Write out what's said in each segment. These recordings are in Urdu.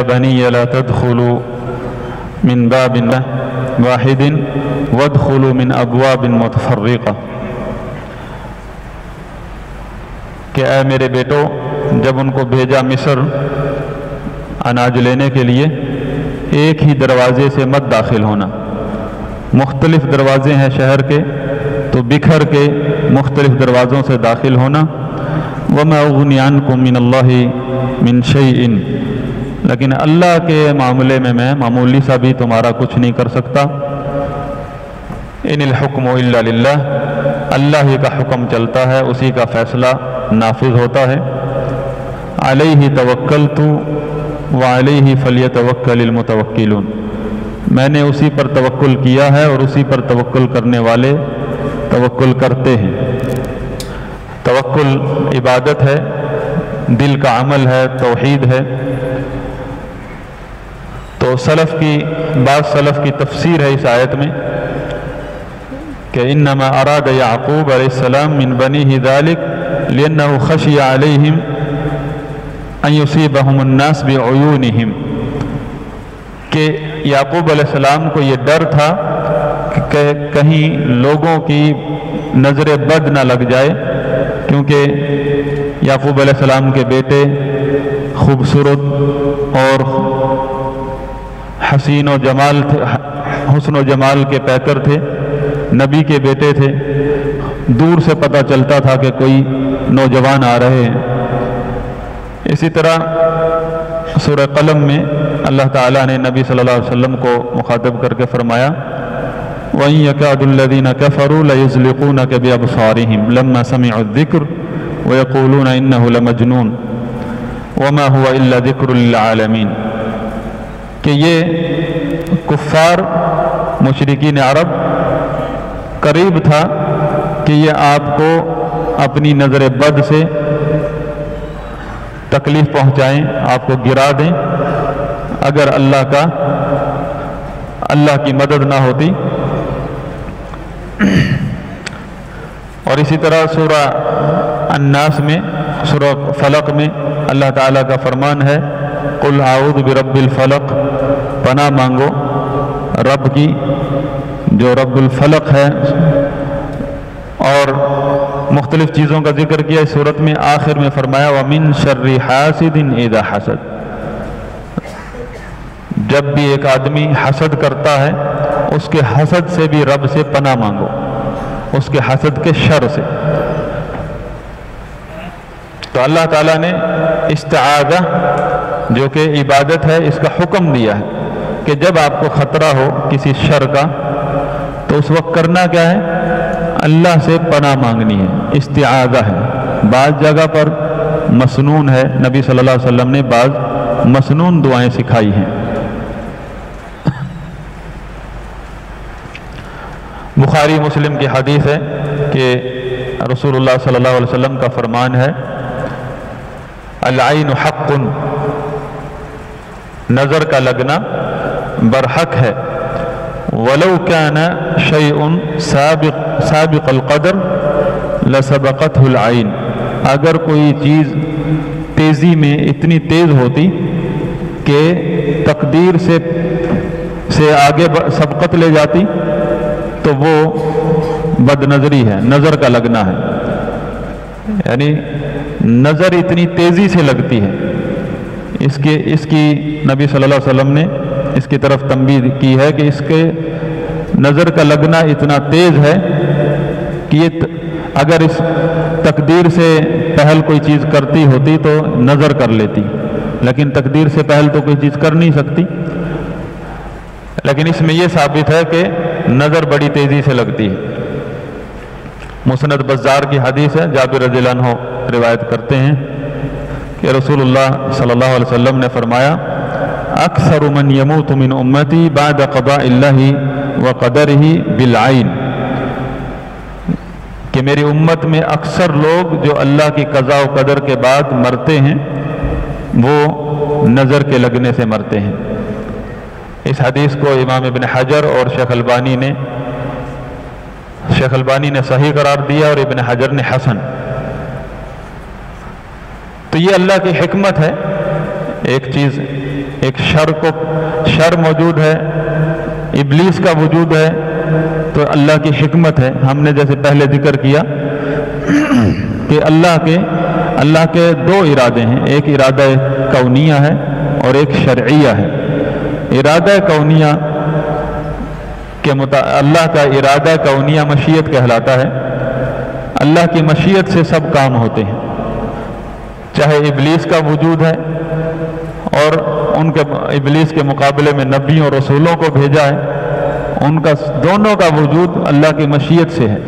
بنی لا تدخلوا من باب واحد وادخلوا من ابواب متفرقہ، کہ اے میرے بیٹو، جب ان کو بھیجا مصر اناج لینے کے لیے، ایک ہی دروازے سے مت داخل ہونا، مختلف دروازے ہیں شہر کے، تو بکھر کے مختلف دروازوں سے داخل ہونا۔ وَمَا أُغْنِي عَنْكُم مِّنَ اللَّهِ مِن شَيْءٍ، لیکن اللہ کے معاملے میں معمولی سا بھی تمہارا کچھ نہیں کر سکتا۔ ان الحکم الا للہ، اللہ ہی کا حکم چلتا ہے، اسی کا فیصلہ نافذ ہوتا ہے۔ علیہ توکلت وعلیہ فلیتوکل المتوکلون، میں نے اسی پر توکل کیا ہے اور اسی پر توکل کرنے والے توکل کرتے ہیں۔ توکل عبادت ہے، دل کا عمل ہے، توحید ہے۔ تو بعض سلف کی تفسیر ہے اس آیت میں کہ انما اراد یعقوب علیہ السلام من بنیہ ذلک لأنه خشی علیہم ان یصیبہم الناس بعیونہم، کہ یعقوب علیہ السلام کو یہ ڈر تھا کہ کہیں لوگوں کی نظر بد نہ لگ جائے، کیونکہ یعقوب علیہ السلام کے بیٹے خوبصورت اور حسین و جمال تھے، حسن و جمال کے پیکر تھے، نبی کے بیٹے تھے، دور سے پتہ چلتا تھا کہ کوئی نوجوان آ رہے ہیں۔ اسی طرح سورہ قلم میں اللہ تعالیٰ نے نبی صلی اللہ علیہ وسلم کو مخاطب کر کے فرمایا وَإِن يَكَادُ الَّذِينَ كَفَرُوا لَيُزْلِقُونَكَ بِأَبْصَارِهِمْ لَمَّا سَمِعُوا الذِّكْرَ وَيَقُولُونَ إِنَّهُ لَمَجْنُونٌ وَمَا هُوَ إِلَّا ذِكْرٌ لِّلْعَالَمِينَ، کہ یہ کفار مشرکین عرب قریب تھا کہ یہ آپ کو اپنی نظر بد سے تکلیف پہنچائیں، آپ کو گرا دیں، اگر اللہ کی مدد نہ ہوتی۔ اور اسی طرح سورہ الناس میں، سورہ فلق میں اللہ تعالیٰ کا فرمان ہے قُلْ أَعُوذُ بِرَبِّ الْفَلَقِ، پناہ مانگو رب کی جو رب الفلق ہے۔ اور مختلف چیزوں کا ذکر کیا اس صورت میں، آخر میں فرمایا وَمِن شَرِّ حَاسِدٍ إِذَا حَسَدَ، جب بھی ایک آدمی حسد کرتا ہے اس کے حسد سے بھی رب سے پناہ مانگو، اس کے حسد کے شر سے۔ تو اللہ تعالیٰ نے استعاذہ جو کہ عبادت ہے اس کا حکم دیا ہے کہ جب آپ کو خطرہ ہو کسی شر کا تو اس وقت کرنا کیا ہے؟ اللہ سے پناہ مانگنی ہے، استعاذہ ہے۔ بعض جگہ پر مسنون ہے، نبی صلی اللہ علیہ وسلم نے بعض مسنون دعائیں سکھائی ہیں۔ بخاری مسلم کی حدیث ہے کہ رسول اللہ صلی اللہ علیہ وسلم کا فرمان ہے العین حق، نظر کا لگنا برحق ہے، ولو کان شیء سابق القدر لسبقته العین، اگر کوئی چیز تیزی میں اتنی تیز ہوتی کہ تقدیر سے آگے سبقت لے جاتی تو وہ بد نظری ہے، نظر کا لگنا ہے، یعنی نظر اتنی تیزی سے لگتی ہے۔ اس کی نبی صلی اللہ علیہ وسلم نے اس کی طرف تنبیہ کی ہے کہ اس کے نظر کا لگنا اتنا تیز ہے کہ یہ اگر اس تقدیر سے پہل کوئی چیز کرتی ہوتی تو نظر کر لیتی، لیکن تقدیر سے پہل تو کوئی چیز کر نہیں سکتی، لیکن اس میں یہ ثابت ہے کہ نظر بڑی تیزی سے لگتی ہے۔ مسند بزار کی حدیث ہے، جابر رضی اللہ عنہ روایت کرتے ہیں کہ رسول اللہ صلی اللہ علیہ وسلم نے فرمایا اکثر من یموت من امتی بعد قضاء اللہ وقدرہ بالعین، کہ میری امت میں اکثر لوگ جو اللہ کی قضاء و قدر کے بعد مرتے ہیں وہ نظر کے لگنے سے مرتے ہیں۔ اس حدیث کو امام ابن حجر اور شیخ البانی نے صحیح قرار دیا اور ابن حجر نے حسن۔ تو یہ اللہ کی حکمت ہے، ایک چیز ایک شر موجود ہے، ابلیس کا وجود ہے، تو اللہ کی حکمت ہے. ہم نے جیسے پہلے ذکر کیا کہ اللہ کے دو ارادے ہیں، ایک ارادہ کونیہ ہے اور ایک شرعیہ ہے. ارادہ کونیہ اللہ کا ارادہ کونیہ مشیت کہلاتا ہے. اللہ کی مشیت سے سب کام ہوتے ہیں، چاہے ابلیس کا وجود ہے اور ابلیس کے مقابلے میں نبیوں اور رسولوں کو بھیجا ہے، ان کا دونوں کا وجود اللہ کی مشیت سے ہے.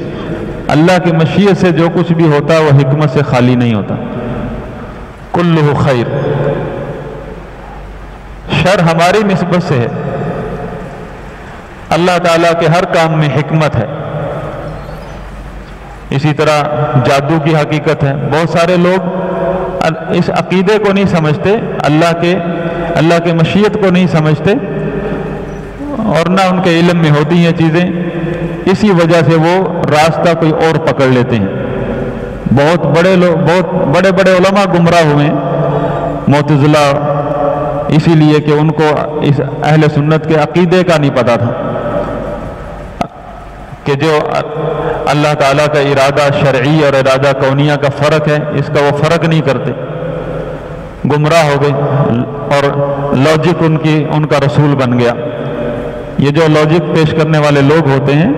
اللہ کی مشیت سے جو کچھ بھی ہوتا ہے وہ حکمت سے خالی نہیں ہوتا. کلہ خیر. شر ہماری نسبت سے ہے. اللہ تعالیٰ کے ہر کام میں حکمت ہے. اسی طرح جادو کی حقیقت ہے. بہت سارے لوگ اس عقیدے کو نہیں سمجھتے، اللہ کے مشیت کو نہیں سمجھتے، اور نہ ان کے علم میں ہوتی ہیں چیزیں. اسی وجہ سے وہ راستہ کوئی اور پکڑ لیتے ہیں. بہت بڑے بڑے علماء گمراہ ہوئے ہیں، معتزلہ، اسی لیے کہ ان کو اس اہل سنت کے عقیدے کا نہیں پتا تھا کہ جو اللہ تعالیٰ کا ارادہ شرعی اور ارادہ کونیہ کا فرق ہے، اس کا وہ فرق نہیں کرتے. گمراہ ہو گئے اور لاجک ان کا رسول بن گیا. یہ جو لاجک پیش کرنے والے لوگ ہوتے ہیں،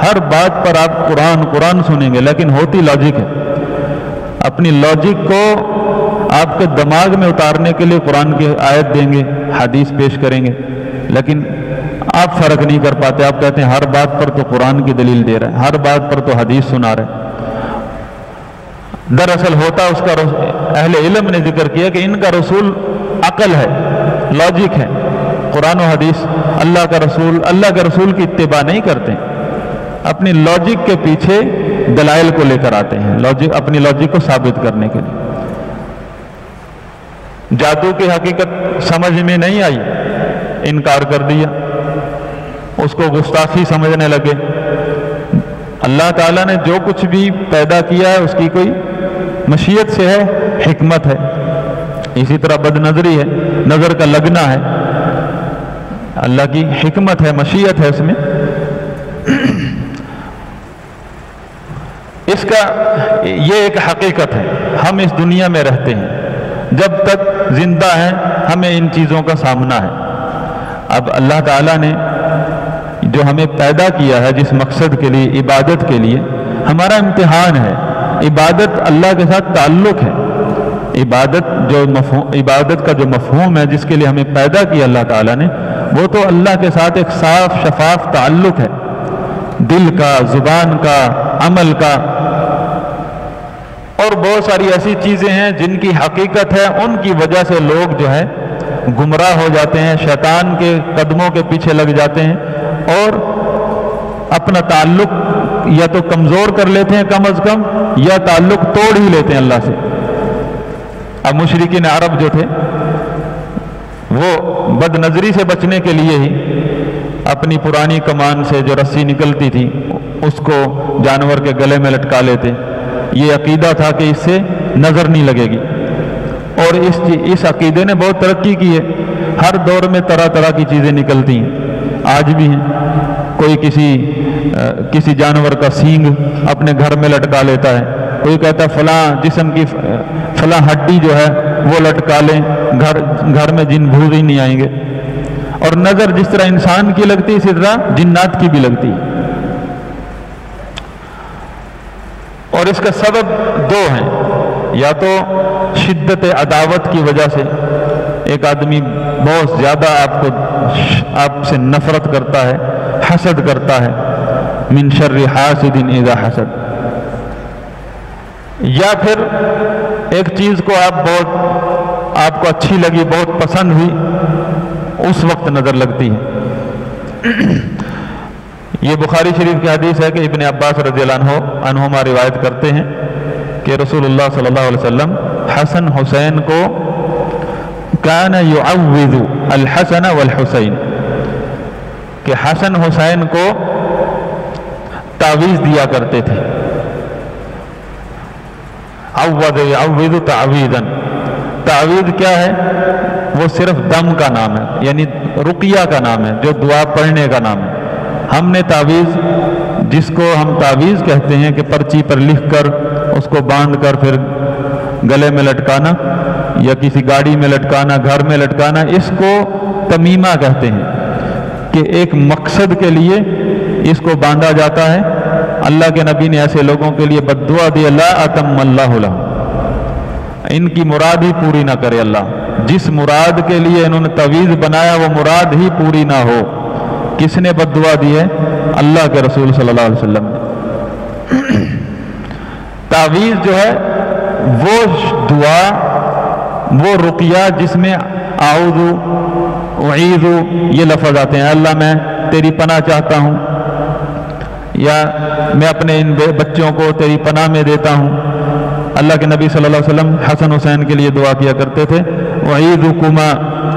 ہر بات پر آپ قرآن سنیں گے، لیکن ہوتی لاجک ہے. اپنی لاجک کو آپ کے دماغ میں اتارنے کے لیے قرآن کی آیت دیں گے، حدیث پیش کریں گے، لیکن آپ فرق نہیں کر پاتے. آپ کہتے ہیں ہر بات پر تو قرآن کی دلیل دے رہا ہے، ہر بات پر تو حدیث سنا رہے. دراصل ہوتا اس کا اہل علم نے ذکر کیا کہ ان کا رسول عقل ہے، لاجک ہے. قرآن و حدیث اللہ کے رسول کی اتباع نہیں کرتے، اپنی لاجک کے پیچھے دلائل کو لے کر آتے ہیں، اپنی لاجک کو ثابت کرنے کے لیے. جادو کی حقیقت سمجھ میں نہیں آئی، انکار کر دیا، اس کو گستاخی سمجھنے لگے. اللہ تعالیٰ نے جو کچھ بھی پیدا کیا ہے اس کی کوئی مشیت سے ہے، حکمت ہے. اسی طرح بد نظری ہے، نظر کا لگنا ہے، اللہ کی حکمت ہے، مشیت ہے اس میں. اس کا یہ ایک حقیقت ہے. ہم اس دنیا میں رہتے ہیں، جب تک زندہ ہیں ہمیں ان چیزوں کا سامنا ہے. اب اللہ تعالیٰ نے جو ہمیں پیدا کیا ہے جس مقصد کے لیے، عبادت کے لیے، ہمارا امتحان ہے. عبادت اللہ کے ساتھ تعلق ہے. عبادت کا جو مفہوم ہے جس کے لیے ہمیں پیدا کیا اللہ تعالیٰ نے، وہ تو اللہ کے ساتھ ایک صاف شفاف تعلق ہے، دل کا، زبان کا، عمل کا. اور بہت ساری ایسی چیزیں ہیں جن کی حقیقت ہے، ان کی وجہ سے لوگ جو ہے گمراہ ہو جاتے ہیں، شیطان کے قدموں کے پیچھے لگ جاتے ہیں اور اپنا تعلق یا تو کمزور کر لیتے ہیں کم از کم، یا تعلق توڑ ہی لیتے ہیں اللہ سے. اب مشرکین عرب جو تھے وہ بد نظری سے بچنے کے لیے ہی اپنی پرانی کمان سے جو رسی نکلتی تھی اس کو جانور کے گلے میں لٹکا لیتے. یہ عقیدہ تھا کہ اس سے نظر نہیں لگے گی، اور اس عقیدے نے بہت ترقی کی ہے. ہر دور میں طرح طرح کی چیزیں نکلتی ہیں، آج بھی ہیں. کوئی کسی جانور کا سینگ اپنے گھر میں لٹکا لیتا ہے، کوئی کہتا ہے فلاں جسم کی فلاں ہڈی جو ہے وہ لٹکا لیں، گھر میں جن بھوت ہی نہیں آئیں گے. اور نظر جس طرح انسان کی لگتی اسی طرح جنات کی بھی لگتی ہے. اور اس کا سبب دو ہیں، یا تو شدت عداوت کی وجہ سے ایک آدمی بہت زیادہ آپ سے نفرت کرتا ہے، حسد کرتا ہے، من شر حاسد اذا حسد. یا پھر ایک چیز کو آپ کو اچھی لگی، بہت پسند ہوئی، اس وقت نظر لگتی ہے. یہ بخاری شریف کی حدیث ہے کہ ابن عباس رضی اللہ عنہما روایت کرتے ہیں کہ رسول اللہ صلی اللہ علیہ وسلم حسن حسین کو کان یعوذ الحسن والحسین، کہ حسن حسین کو تعویذ دیا کرتے تھے. عوذ یعوذ تعویذا. تعویذ کیا ہے؟ وہ صرف دم کا نام ہے، یعنی رقیہ کا نام ہے، جو دعا پڑھنے کا نام ہے۔ ہم نے تعویذ، جس کو ہم تعویذ کہتے ہیں کہ پرچی پر لکھ کر اس کو باندھ کر پھر گلے میں لٹکانا یا کسی گاڑی میں لٹکانا، گھر میں لٹکانا، اس کو تمیمہ کہتے ہیں کہ ایک مقصد کے لیے اس کو باندھا جاتا ہے۔ اللہ کے نبی نے ایسے لوگوں کے لیے بد دعا دی، لا اتم اللہ لہ، ان کی مراد ہی پوری نہ کرے اللہ، جس مراد کے لیے انہوں نے تعویذ بنایا وہ مراد ہی پوری نہ ہو۔ کس نے بد دعا دی ہے؟ اللہ کے رسول صلی اللہ علیہ وسلم نے۔ تعویذ جو ہے وہ دعا، وہ رقیہ جس میں اعوذ اعیذ یہ لفظ آتے ہیں، اللہ میں تیری پناہ چاہتا ہوں، یا میں اپنے ان بچوں کو تیری پناہ میں دیتا ہوں۔ اللہ کے نبی صلی اللہ علیہ وسلم حسن حسین کے لیے دعا کیا کرتے تھے، اعیذکما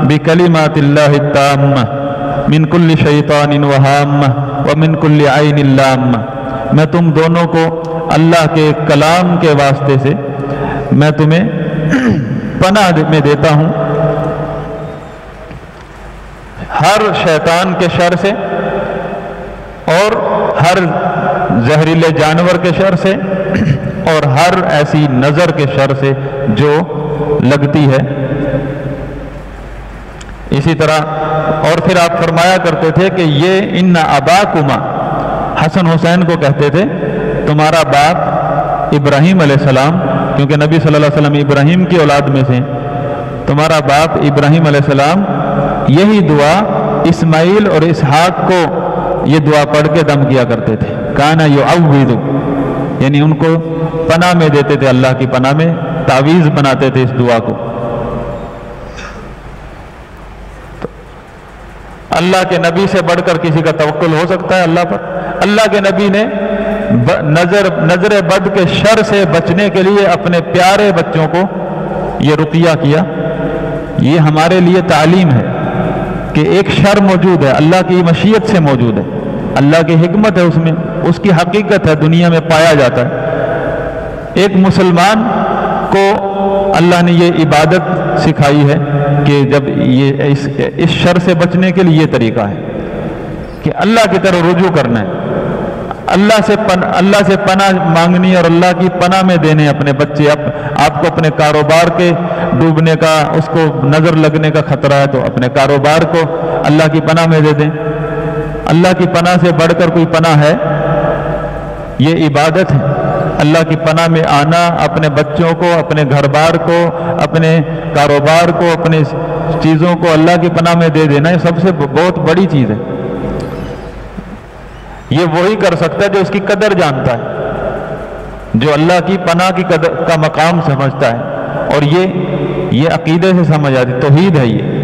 بکلمات اللہ التامہ من کل شیطان وہامہ ومن کل عین لامہ، میں تم دونوں کو اللہ کے کلام کے واسطے سے میں تمہیں پناہ میں دیتا ہوں، ہر شیطان کے شر سے اور ہر زہریلے جانور کے شر سے اور ہر ایسی نظر کے شر سے جو لگتی ہے۔ اسی طرح اور پھر آپ فرمایا کرتے تھے کہ یہ ان اباکما، حسن حسین کو کہتے تھے تمہارا باپ ابراہیم علیہ السلام، کیونکہ نبی صلی اللہ علیہ وسلم ابراہیم کی اولاد میں سے، تمہارا باپ ابراہیم علیہ السلام یہی دعا اسماعیل اور اسحاق کو یہ دعا پڑھ کے دم کیا کرتے تھے، کانا یعوذ، یعنی ان کو پناہ میں دیتے تھے، اللہ کی پناہ میں تعویذ بناتے تھے اس دعا کو۔ اللہ کے نبی سے بڑھ کر کسی کا توکل ہو سکتا ہے اللہ پر؟ اللہ کے نبی نے نظر بد کے شر سے بچنے کے لیے اپنے پیارے بچوں کو یہ رقیہ کیا۔ یہ ہمارے لیے تعلیم ہے کہ ایک شر موجود ہے، اللہ کی مشیت سے موجود ہے، اللہ کی حکمت ہے اس میں، اس کی حقیقت ہے، دنیا میں پایا جاتا ہے۔ ایک مسلمان کو اللہ نے یہ عبادت سکھائی ہے کہ جب یہ اس شر سے بچنے کے لیے یہ طریقہ ہے کہ اللہ کی طرف رجوع کرنا ہے، اللہ سے پناہ مانگنی اور اللہ کی پناہ میں دینے اپنے بچے۔ آپ کو اپنے کاروبار کے ڈوبنے کا، اس کو نظر لگنے کا خطرہ ہے تو اپنے کاروبار کو اللہ کی پناہ میں دے دیں۔ اللہ کی پناہ سے بڑھ کر کوئی پناہ ہے؟ یہ عبادت ہے، اللہ کی پناہ میں آنا، اپنے بچوں کو، اپنے گھر بار کو، اپنے کاروبار کو، اپنے چیزوں کو اللہ کی پناہ میں دے دینا، یہ سب سے بہت بڑی چیز ہے۔ یہ وہی کر سکتا ہے جو اس کی قدر جانتا ہے، جو اللہ کی پناہ کی قدر کا مقام سمجھتا ہے، اور یہ عقیدے سے سمجھ آتی، توحید ہے یہ۔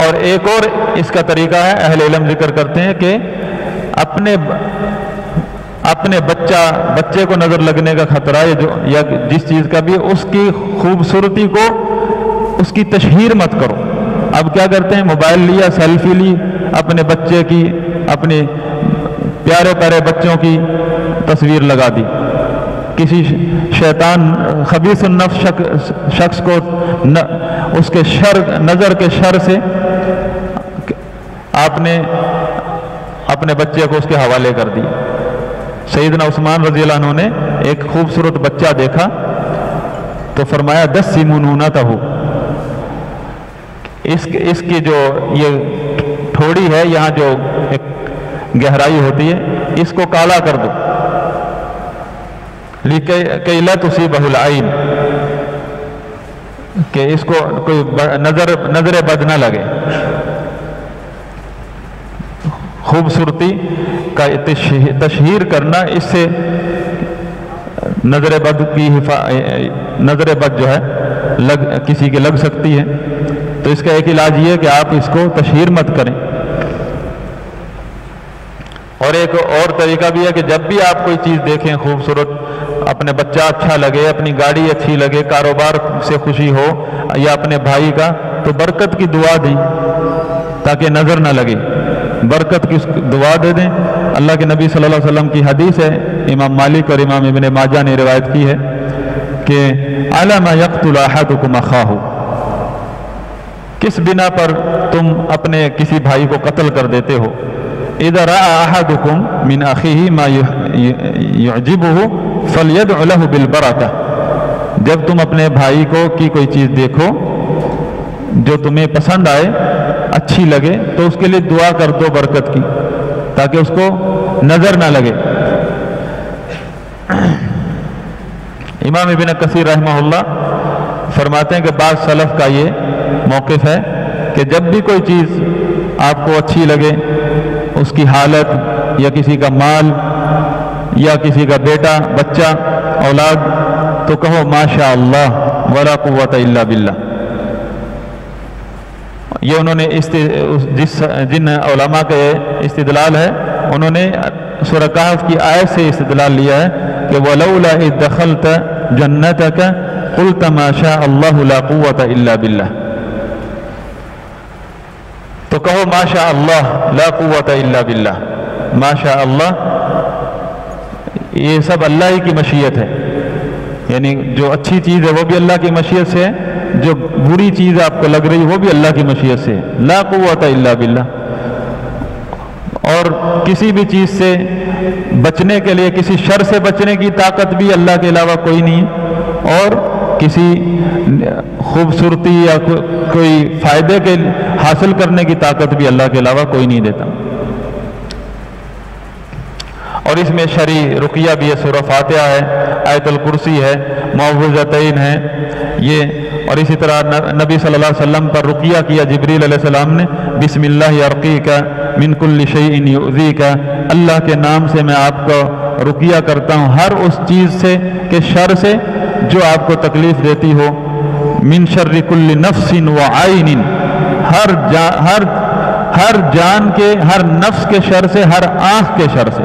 اور ایک اور اس کا طریقہ ہے، اہل علم ذکر کرتے ہیں کہ اپنے بچے کو نظر لگنے کا خطرہ ہے یا جس چیز کا بھی، اس کی خوبصورتی کو، اس کی تشہیر مت کرو۔ اب کیا کرتے ہیں، موبائل لیا، سیلفی لی اپنے بچے کی، اپنے پیارے پیارے بچوں کی تصویر لگا دی، کسی شیطان خبیث النفس شخص کو اس کے نظر کے شر سے آپ نے اپنے بچے کو اس کے حوالے کر دیا۔ سیدنا عثمان رضی اللہ عنہ نے ایک خوبصورت بچہ دیکھا تو فرمایا دس سیمونونتہ، اس کی جو یہ تھوڑی ہے، یہاں جو ایک گہرائی ہوتی ہے، اس کو کالا کر دو، لِكَيْ لَا تُصِيبَهُ الْعَيْنُ، کہ اس کو کوئی نظر بد نہ لگے۔ خوبصورتی کا تشہیر کرنا، اس سے نظر بد جو ہے کسی کے لگ سکتی ہے، تو اس کا ایک علاج یہ ہے کہ آپ اس کو تشہیر مت کریں۔ اور ایک اور طریقہ بھی ہے کہ جب بھی آپ کوئی چیز دیکھیں خوبصورت، اپنے بچہ اچھا لگے، اپنی گاڑی اچھی لگے، کاروبار سے خوشی ہو، یا اپنے بھائی کا، تو برکت کی دعا دیں تاکہ نظر نہ لگے، برکت کی دعا دے دیں۔ اللہ کے نبی صلی اللہ علیہ وسلم کی حدیث ہے، امام مالک اور امام ابن ماجہ نے روایت کی ہے کہ علی ما یقتل احدکم اخاہ، کس بنا پر تم اپنے کسی بھائی کو قتل کر دیتے ہو. اذا رأى احدکم من اخیہ ما یعجبہ فلیدع لہ بالبرکہ، جب تم اپنے بھائی کو کی کوئی چیز دیکھو جو تمہیں پسند آئے، اچھی لگے، تو اس کے لیے دعا کر دو برکت کی، تاکہ اس کو نظر نہ لگے. امام ابن کثیر رحمہ اللہ فرماتے ہیں کہ بعض سلف کا یہ موقف ہے کہ جب بھی کوئی چیز آپ کو اچھی لگے، اس کی حالت یا کسی کا مال یا کسی کا بیٹا بچہ اولاد، تو کہو ماشاء اللہ ولا قوت الا باللہ. یہ انہوں نے جن علماء کا استدلال ہے، انہوں نے سورہ کہف کی آیت سے استدلال لیا ہے کہ وَلَوْلَا إِذْ دَخَلْتَ جَنَّتَكَ قُلْتَ مَا شَاءَ اللَّهُ لَا قُوَّةَ إِلَّا بِاللَّهِ. تو کہو ماشاء اللہ لا قوت الا باللہ. ماشاء اللہ یہ سب اللہ ہی کی مشیت ہے، یعنی جو اچھی چیز ہے وہ بھی اللہ کی مشیت سے ہے، جو بری چیز آپ کو لگ رہی وہ بھی اللہ کی مشیت سے ہے. لا قوت الا باللہ. اور کسی بھی چیز سے بچنے کے لیے، کسی شر سے بچنے کی طاقت بھی اللہ کے علاوہ کوئی نہیں ہے، اور کسی خوبصورتی یا کوئی فائدے کے حاصل کرنے کی طاقت بھی اللہ کے علاوہ کوئی نہیں دیتا. اور اس میں شرعی رقیہ بھی ہے، سورہ فاتحہ ہے، آیت الکرسی ہے، معوذتین ہے یہ. اور اسی طرح نبی صلی اللہ علیہ وسلم پر رقیہ کیا جبریل علیہ السلام نے، بسم اللہ ارقیک من کل شیء یؤذیک، اللہ کے نام سے میں آپ کو رقیہ کرتا ہوں ہر اس چیز سے کہ شر سے جو آپ کو تکلیف دیتی ہو. من شر کل نفس وعین، ہر جان کے، ہر نفس کے شر سے، ہر آنکھ کے شر سے.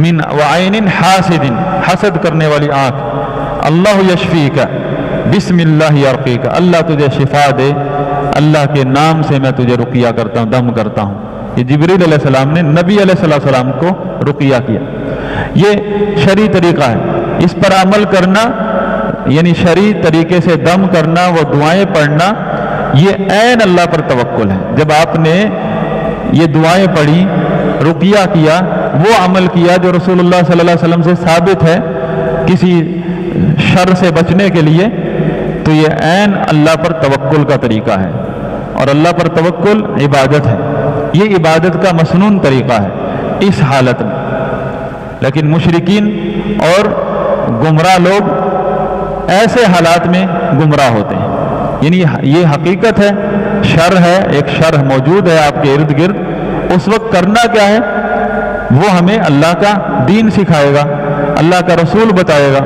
من وعین حاسد، حسد کرنے والی آنکھ. اللہ یشفیک بسم اللہ یرقیک، اللہ تجھے شفا دے، اللہ کے نام سے میں تجھے رقیہ کرتا ہوں، دم کرتا ہوں. یہ جبریل علیہ السلام نے نبی علیہ السلام کو رقیہ کیا. یہ شرعی طریقہ ہے، اس پر عمل کرنا یعنی شرعی طریقے سے دم کرنا، وہ دعائیں پڑھنا، یہ عین اللہ پر توکل ہے. جب آپ نے یہ دعائیں پڑھی، رقیہ کیا، وہ عمل کیا جو رسول اللہ صلی اللہ علیہ وسلم سے ثابت ہے کسی شر سے بچنے کے لیے، تو یہ عین اللہ پر توکل کا طریقہ ہے. اور اللہ پر توکل عبادت ہے، یہ عبادت کا مسنون طریقہ ہے اس حالت میں. لیکن مشرکین اور گمراہ لوگ ایسے حالات میں گمراہ ہوتے ہیں. یعنی یہ حقیقت ہے، شر ہے، ایک شر موجود ہے آپ کے ارد گرد. اس وقت کرنا کیا ہے، وہ ہمیں اللہ کا دین سکھائے گا، اللہ کا رسول بتائے گا،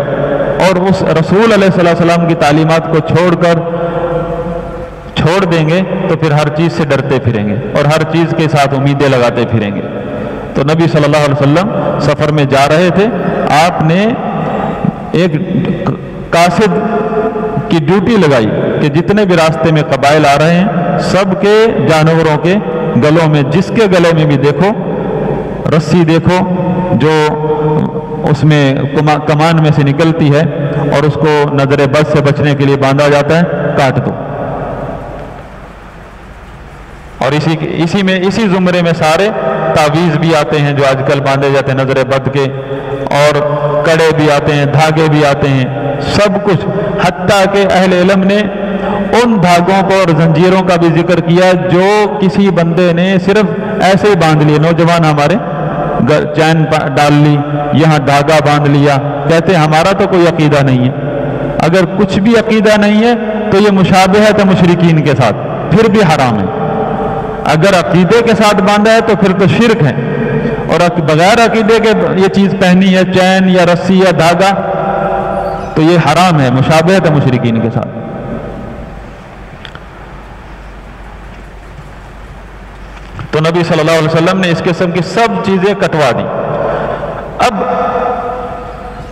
اور اس رسول علیہ السلام کی تعلیمات کو چھوڑ دیں گے تو پھر ہر چیز سے ڈرتے پھریں گے اور ہر چیز کے ساتھ امیدیں لگاتے پھریں گے. تو نبی صلی اللہ علیہ وسلم سفر میں جا رہے تھے، آپ نے ایک قاصد کی ڈیوٹی لگائی کہ جتنے بھی راستے میں قبائل آ رہے ہیں، سب کے جانوروں کے گلوں میں، جس کے گلے میں بھی دیکھو رسی دیکھو جو اس میں کمان میں سے نکلتی ہے اور اس کو نظر بد سے بچنے کے لیے باندھا جاتا ہے، کاٹ دو. اور اسی زمرے میں سارے تعویذ بھی آتے ہیں جو آج کل باندھے جاتے ہیں نظر بد کے، اور کڑے بھی آتے ہیں، دھاگے بھی آتے ہیں، سب کچھ. حتیٰ کہ اہل علم نے ان دھاگوں کو اور زنجیروں کا بھی ذکر کیا جو کسی بندے نے صرف ایسے ہی باندھ لیے. نوجوان ہمارے چین ڈال لی، یہاں دھاگا باندھ لیا، کہتے ہیں ہمارا تو کوئی عقیدہ نہیں ہے. اگر کچھ بھی عقیدہ نہیں ہے تو یہ مشابہت ہے مشرکین کے ساتھ، پھر بھی حرام ہے. اگر عقیدے کے ساتھ باندھا ہے تو پھر تو شرک ہے، اور بغیر عقیدے کے یہ چیز پہنی ہے، چین یا رسی یا دھاگا، تو یہ حرام ہے، مشابہت ہے مشرکین کے ساتھ. تو نبی صلی اللہ علیہ وسلم نے اس قسم کی سب چیزیں کٹوا دی. اب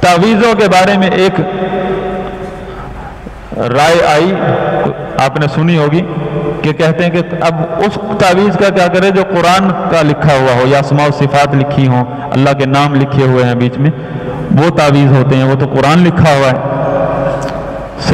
تعویذوں کے بارے میں ایک رائے آئی، آپ نے سنی ہوگی، کہ کہتے ہیں کہ اب اس تعویذ کا کیا کرے جو قرآن کا لکھا ہوا ہو یا اسماء و صفات لکھی ہوں، اللہ کے نام لکھے ہوئے ہیں بیچ میں، وہ تعویذ ہوتے ہیں، وہ تو قرآن لکھا ہوا ہے.